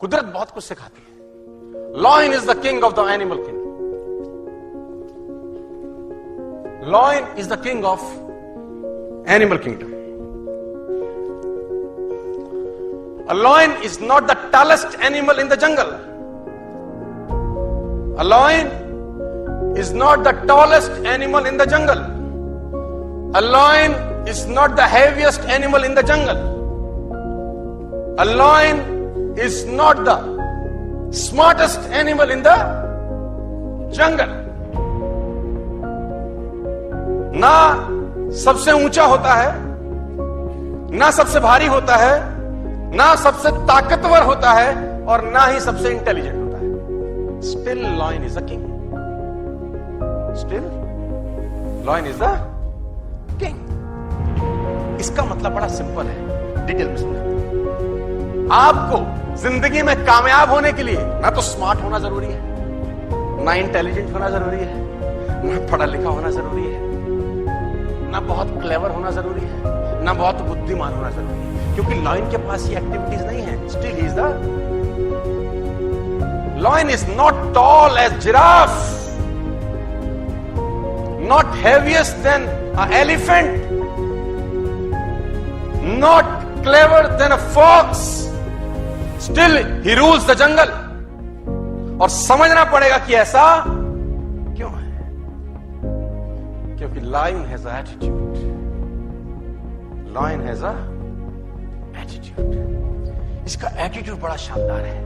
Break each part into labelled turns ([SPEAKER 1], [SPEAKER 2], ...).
[SPEAKER 1] कुदरत बहुत कुछ सिखाती है. Lion is the king of the animal kingdom. Lion is the king of animal kingdom. A lion is not the tallest animal in the jungle. A lion is not the tallest animal in the jungle. A lion is not the heaviest animal in the jungle. A lion is not the smartest animal in the jungle. ना सबसे ऊंचा होता है, ना सबसे भारी होता है, ना सबसे ताकतवर होता है, और ना ही सबसे इंटेलिजेंट होता है. Still lion is the king. Still lion is the king. इसका मतलब बड़ा सिंपल है, डिटेल में समझाता हूं. आपको जिंदगी में कामयाब होने के लिए ना तो स्मार्ट होना जरूरी है, ना इंटेलिजेंट होना जरूरी है, ना पढ़ा लिखा होना जरूरी है, ना बहुत क्लेवर होना जरूरी है, ना बहुत बुद्धिमान होना जरूरी है, क्योंकि लॉयन के पास ये एक्टिविटीज नहीं है. Still he is the lion. Is not tall as giraffe, not heaviest than a elephant, not clever than a fox. Still he rules the jungle. और समझना पड़ेगा कि ऐसा क्यों है, क्योंकि lion has a attitude. Lion has a attitude. इसका attitude बड़ा शानदार है.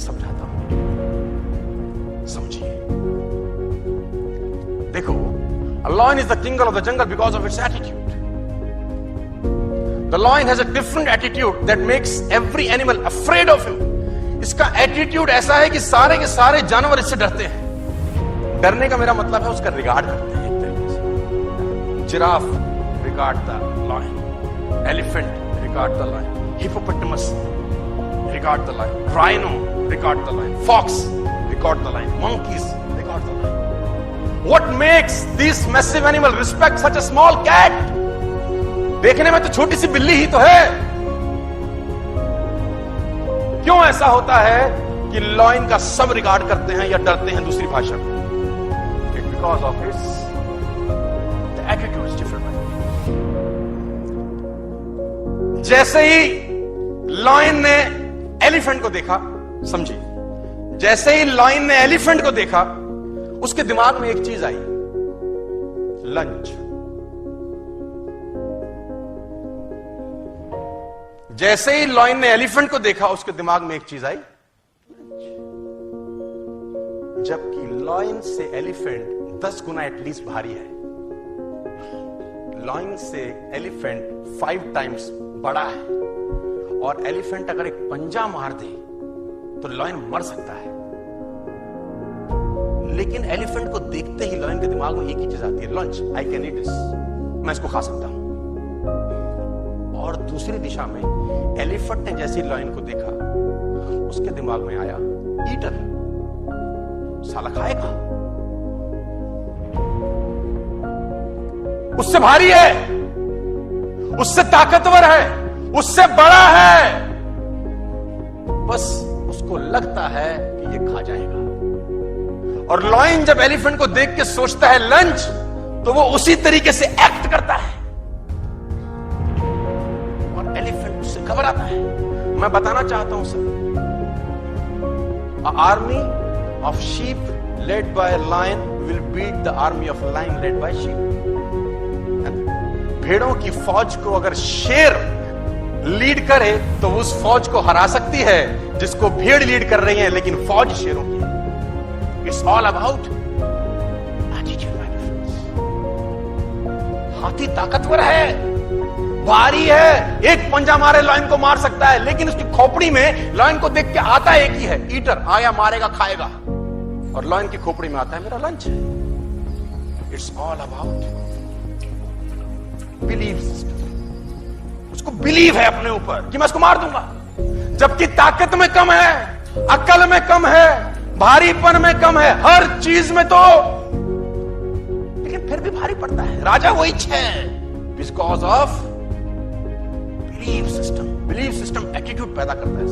[SPEAKER 1] समझाता हूं, समझिए. देखो, a lion is the king of the jungle because of its attitude. The lion has a different attitude that makes every animal afraid of him. इसका attitude ऐसा है कि सारे के सारे जानवर इससे डरते हैं. डरने का मेरा मतलब है उसका रिगार्ड करते हैं एक तरीके से. Giraffe regard the lion, elephant regard the lion, hippopotamus regard the lion, rhino regard the lion, fox regard the lion, monkeys regard the lion. What makes this massive animal respect such a small cat? देखने में तो छोटी सी बिल्ली ही तो है. क्यों ऐसा होता है कि लॉयन का सब रिगार्ड करते हैं या डरते हैं दूसरी भाषा में? It because of his the attitude is different. जैसे ही लॉयन ने एलिफेंट को देखा, समझिए, जैसे ही लॉयन ने एलिफेंट को देखा, उसके दिमाग में एक चीज आई, लंच. जैसे ही लॉयन ने एलिफेंट को देखा, उसके दिमाग में एक चीज आई, जबकि लॉयन से एलिफेंट 10 गुना एटलीस्ट भारी है. लॉयन से एलिफेंट 5 टाइम्स बड़ा है, और एलिफेंट अगर एक पंजा मार दे तो लॉयन मर सकता है. लेकिन एलिफेंट को देखते ही लॉयन के दिमाग में एक ही चीज आती है, lunch. I can eat this, मैं इसको खा सकता हूं. और दूसरी दिशा में एलिफेंट ने जैसे ही लॉयन को देखा, उसके दिमाग में आया, ईटर, साला खाएगा, उससे भारी है, उससे ताकतवर है, उससे बड़ा है. बस उसको लगता है कि ये खा जाएगा. और लॉयन जब एलिफेंट को देख के सोचता है लंच, तो वो उसी तरीके से एक्ट करता है, और एलिफेंट उससे घबराता है. मैं बताना चाहता हूं sir, army of sheep led by lion will beat the army of lion led by sheep. भेड़ों की फौज को अगर शेर लीड करे तो उस फौज को हरा सकती है जिसको भेड़ लीड कर रही है, लेकिन फौज शेरों की. It's all about attitude my friends. हाथी ताकतवर है, भारी है, एक पंजा मारे लॉयन को मार सकता है, लेकिन उसकी खोपड़ी में लॉयन को देख के आता एक ही है, ईटर. आया, मारेगा, खाएगा. और लॉयन की खोपड़ी में आता है, मेरा लंच है. It's all about believe system. उसको बिलीव है अपने ऊपर कि मैं इसको मार दूंगा. जबकि ताकत में कम है, अक्ल में कम है, भारीपन में कम है, हर चीज में तो, लेकिन फिर भी भारी पड़ता है. राजा वही है, because of believe system. Believe system attitude पैदा करता है.